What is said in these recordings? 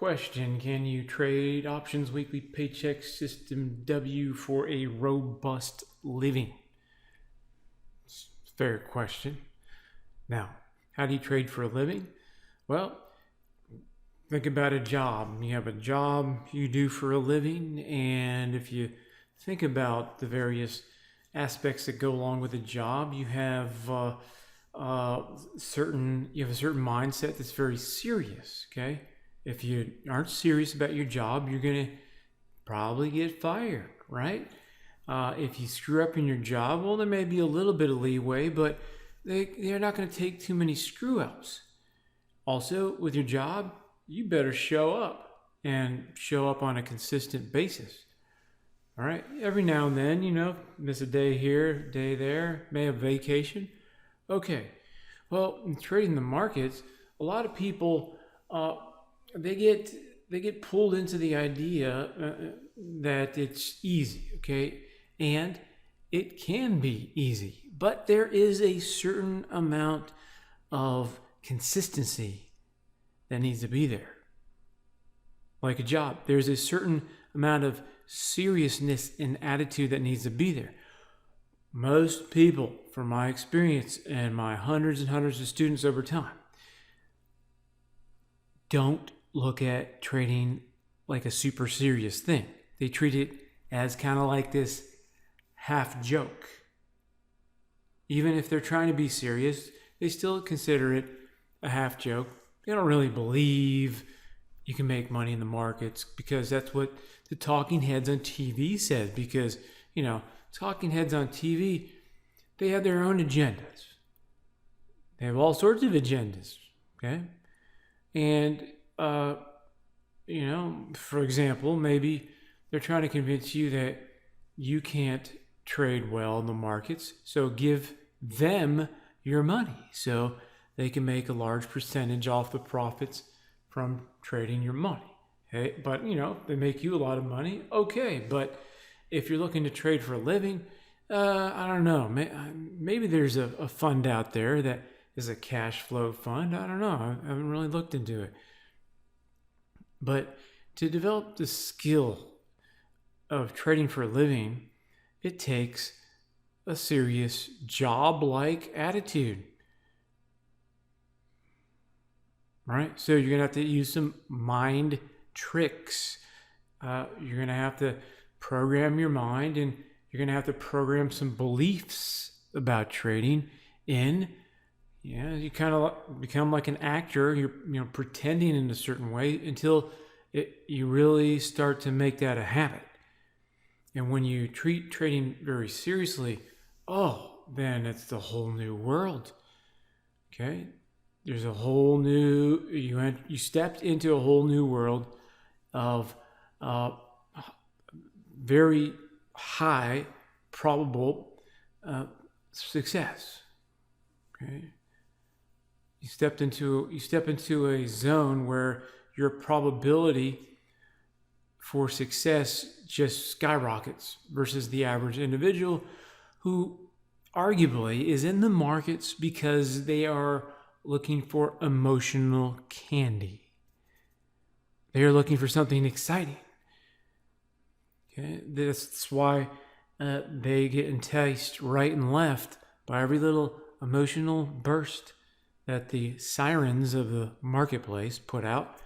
question. Can you trade options weekly paycheck system W for a robust living? It's a fair question. Now, how do you trade for a living? Well, think about a job. You have a job you do for a living, and if you think about the various aspects that go along with a job, you have a certain mindset that's very serious. Okay, if you aren't serious about your job, you're gonna probably get fired, right? If you screw up in your job, well, there may be a little bit of leeway, but they're not going to take too many screw ups. Also, with your job, you better show up and show up on a consistent basis. All right. Every now and then, miss a day here, day there, may have vacation. Okay. Well, in trading the markets, a lot of people, they get pulled into the idea that it's easy. Okay. And it can be easy, but there is a certain amount of consistency that needs to be there. Like a job, there's a certain amount of seriousness and attitude that needs to be there. Most people, from my experience and my hundreds and hundreds of students over time, don't look at trading like a super serious thing. They treat it as kind of like this half joke. Even if they're trying to be serious, they still consider it a half joke. They don't really believe you can make money in the markets because that's what the talking heads on TV said. Because, talking heads on TV, they have their own agendas. They have all sorts of agendas, okay? And, for example, maybe they're trying to convince you that you can't trade well in the markets, so give them your money so they can make a large percentage off the profits from trading your money. Okay, but they make you a lot of money. Okay, but if you're looking to trade for a living, I don't know. Maybe there's a fund out there that is a cash flow fund. I don't know. I haven't really looked into it. But to develop the skill of trading for a living, it takes a serious job-like attitude. Right? So you're going to have to use some mind tricks. You're going to have to program your mind, and you're going to have to program some beliefs about trading in. You kind of become like an actor. You're pretending in a certain way until you really start to make that a habit. And when you treat trading very seriously, then it's the whole new world. Okay? There's a whole new, you stepped into a whole new world of very high probable success. Okay? You step into a zone where your probability for success just skyrockets versus the average individual who arguably is in the markets because they are looking for emotional candy. They are looking for something exciting. Okay? That's why they get enticed right and left by every little emotional burst that the sirens of the marketplace put out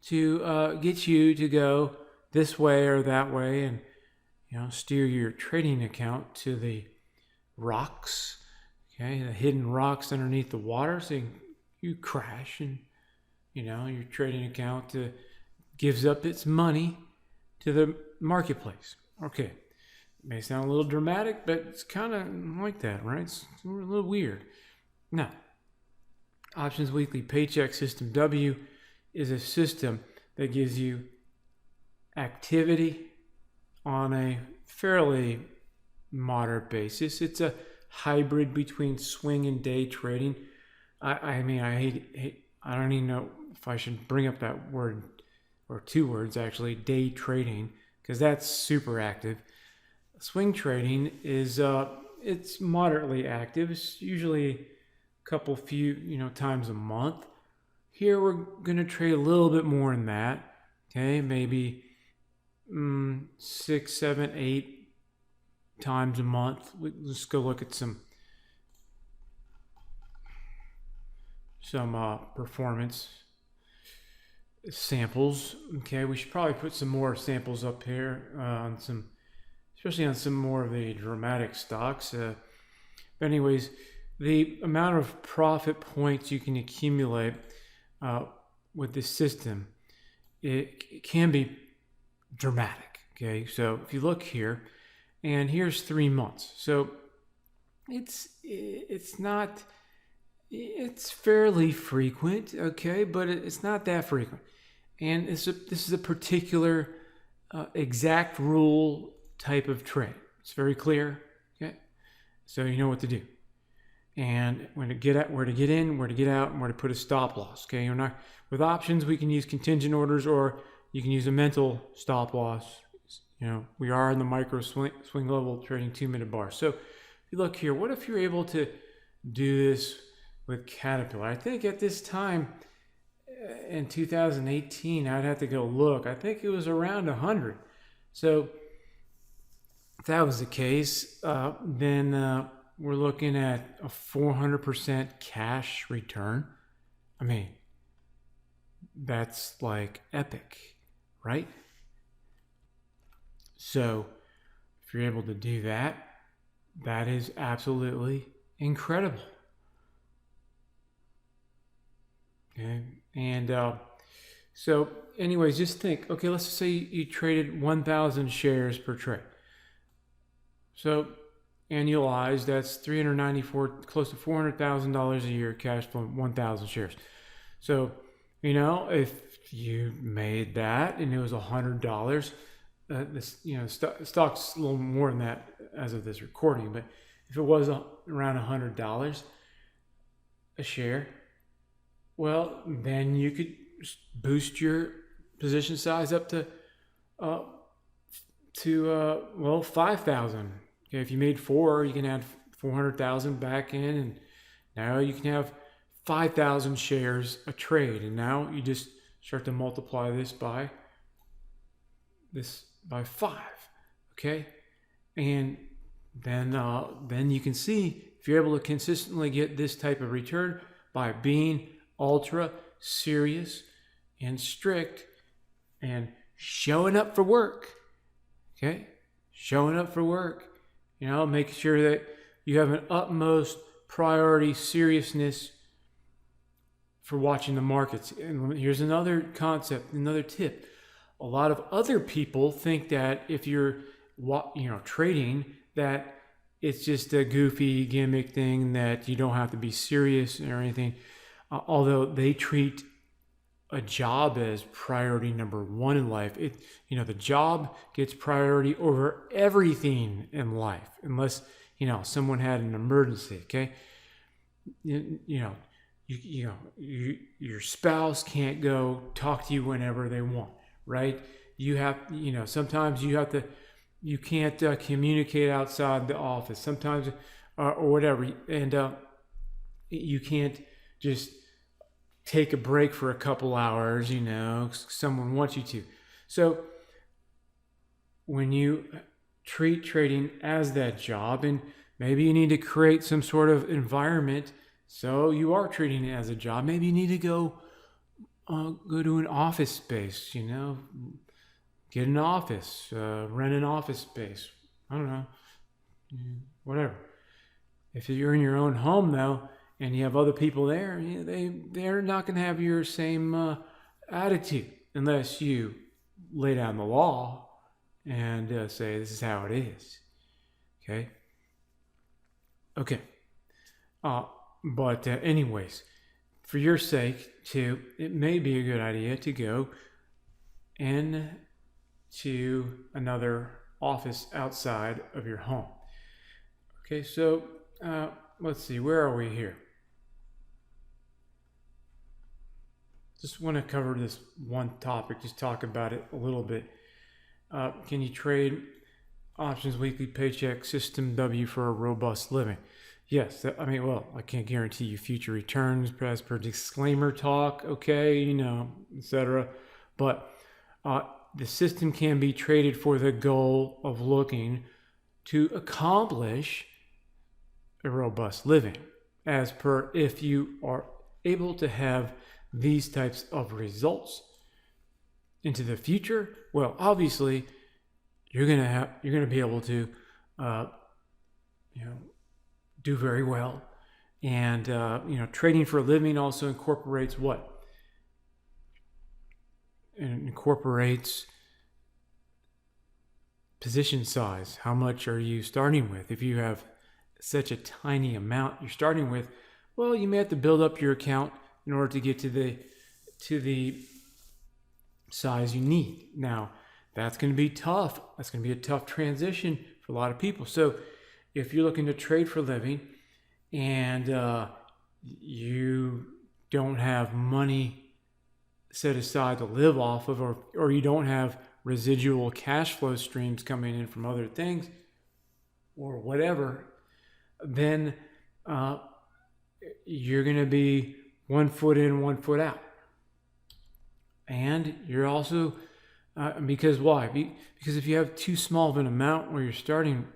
to get you to go this way or that way and steer your trading account to the rocks, okay, the hidden rocks underneath the water, so you crash and your trading account gives up its money to the marketplace. Okay, it may sound a little dramatic, but it's kind of like that, right? It's a little weird. Now, Options Weekly Paycheck System W is a system that gives you activity on a fairly moderate basis. It's a hybrid between swing and day trading. I don't even know if I should bring up that word, or two words actually, day trading, because that's super active. Swing trading is it's moderately active. It's usually a few times a month. Here we're going to trade a little bit more than that. Okay, maybe 6, 7, 8 times a month. Let's go look at some performance samples. Okay, we should probably put some more samples up here on some, especially on some more of the dramatic stocks. But anyways, the amount of profit points you can accumulate with this system, it can be dramatic. Okay, so if you look here, and here's 3 months, so it's fairly frequent, okay, but it's not that frequent, and this is a particular exact rule type of trade. It's very clear, okay, so you know what to do. And where to get in, where to get out, and where to put a stop loss. Okay, you're not with options. We can use contingent orders, or you can use a mental stop loss. You know, we are in the micro swing level trading 2-minute bars. So, if you look here, what if you're able to do this with Caterpillar? I think at this time in 2018, I'd have to go look. I think it was around 100. So, if that was the case, then we're looking at a 400% cash return. I mean, that's like epic, right? So if you're able to do that, that is absolutely incredible. Okay, and so anyways, just think, okay, let's say you traded 1,000 shares per trade. So annualized, that's 394, close to $400,000 a year cash flow, 1,000 shares. So, you know, if you made that and it was $100, this, you know, stock's a little more than that as of this recording, but if it was around $100 a share, well, then you could boost your position size up to 5,000. Okay, if you made 4, you can add 400,000 back in, and now you can have 5,000 shares a trade. And now you just start to multiply this by 5. Okay, and then you can see if you're able to consistently get this type of return by being ultra serious and strict and showing up for work. Okay, showing up for work. You know, make sure that you have an utmost priority seriousness for watching the markets. And here's another concept, another tip. A lot of other people think that if you're, trading, that it's just a goofy gimmick thing, that you don't have to be serious or anything. Although they treat a job as priority number 1 in life. The job gets priority over everything in life, unless, someone had an emergency. Okay. Your spouse can't go talk to you whenever they want, right? You have, sometimes you can't communicate outside the office sometimes, or whatever. And you can't just take a break for a couple hours, someone wants you to. So when you treat trading as that job, and maybe you need to create some sort of environment so you are treating it as a job. Maybe you need to go to an office space, get an office, rent an office space. I don't know, whatever. If you're in your own home though, and you have other people there, they're not going to have your same attitude unless you lay down the law and say this is how it is. Okay. But anyways, for your sake too, it may be a good idea to go into another office outside of your home. Okay, so let's see, where are we here? Just want to cover this one topic, just talk about it a little bit. Can you trade options weekly paycheck system W for a robust living? Yes, I mean, well, I can't guarantee you future returns as per disclaimer talk, okay, etc. But the system can be traded for the goal of looking to accomplish a robust living, as per if you are able to have these types of results into the future. Well, obviously, you're gonna be able to, do very well. And trading for a living also incorporates what? It incorporates position size. How much are you starting with? If you have such a tiny amount you're starting with, well, you may have to build up your account in order to get to the size you need. Now, that's going to be tough. That's going to be a tough transition for a lot of people. So if you're looking to trade for a living and you don't have money set aside to live off of, or you don't have residual cash flow streams coming in from other things or whatever, then you're going to be 1 foot in, 1 foot out. And you're also, because why? Because if you have too small of an amount where you're starting,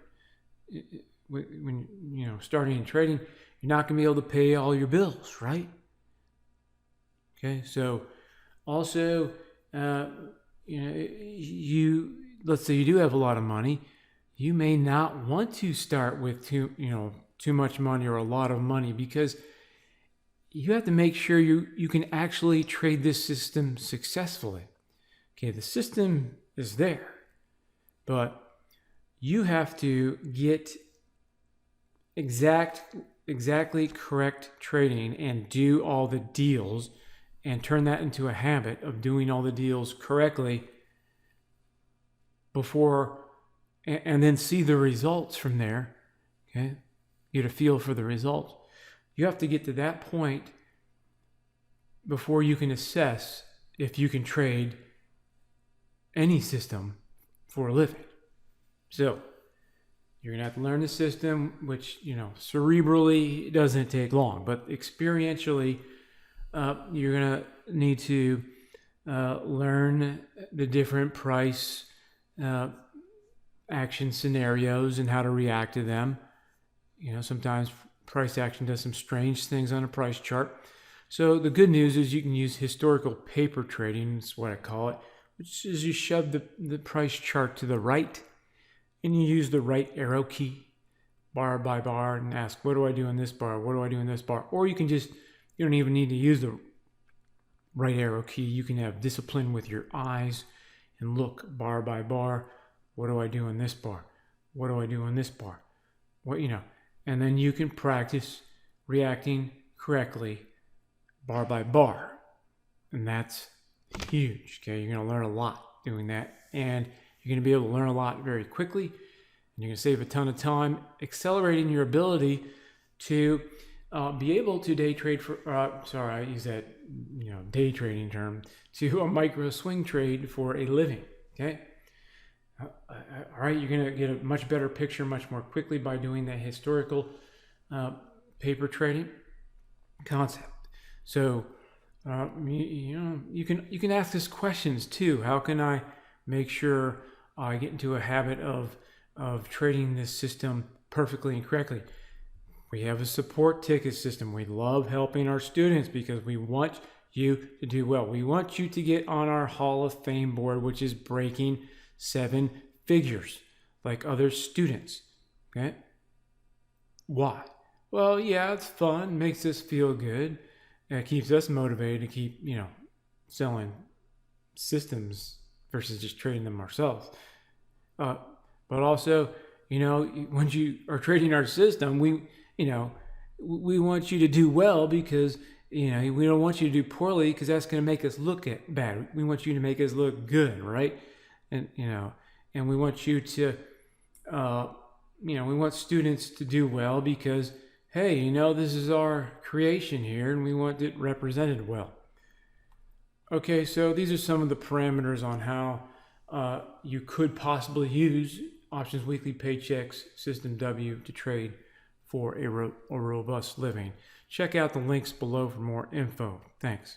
when starting and trading, you're not going to be able to pay all your bills, right? Okay, so also, let's say you do have a lot of money, you may not want to start with too much money or a lot of money, because you have to make sure you can actually trade this system successfully. Okay, the system is there, but you have to get exactly correct trading and do all the deals and turn that into a habit of doing all the deals correctly before, and then see the results from there. Okay, get a feel for the results. You have to get to that point before you can assess if you can trade any system for a living. So you're going to have to learn the system, which, cerebrally doesn't take long, but experientially, you're going to need to learn the different price action scenarios and how to react to them. Sometimes price action does some strange things on a price chart. So the good news is you can use historical paper trading, that's what I call it, which is you shove the price chart to the right and you use the right arrow key, bar by bar, and ask, what do I do in this bar? What do I do in this bar? Or you don't even need to use the right arrow key. You can have discipline with your eyes and look bar by bar. What do I do in this bar? What do I do in this bar? And then you can practice reacting correctly bar by bar. And that's huge. Okay, you're going to learn a lot doing that. And you're going to be able to learn a lot very quickly. And you're going to save a ton of time, accelerating your ability to be able to day trade for, I use that day trading term, to a micro swing trade for a living. Okay. All right, you're going to get a much better picture much more quickly by doing that historical paper trading concept. So you can ask us questions too. How can I make sure I get into a habit of trading this system perfectly and correctly? We have a support ticket system. We love helping our students because we want you to do well. We want you to get on our Hall of Fame board, which is breaking 7 figures like other students. Okay? Why? Well, yeah, it's fun, makes us feel good, and it keeps us motivated to keep, selling systems versus just trading them ourselves. But also, when you are trading our system, we want you to do well because, we don't want you to do poorly because that's going to make us look bad. We want you to make us look good, right? And we want you to, we want students to do well because, hey, this is our creation here and we want it represented well. Okay, so these are some of the parameters on how you could possibly use Options Weekly Paychecks System W to trade for a robust living. Check out the links below for more info. Thanks.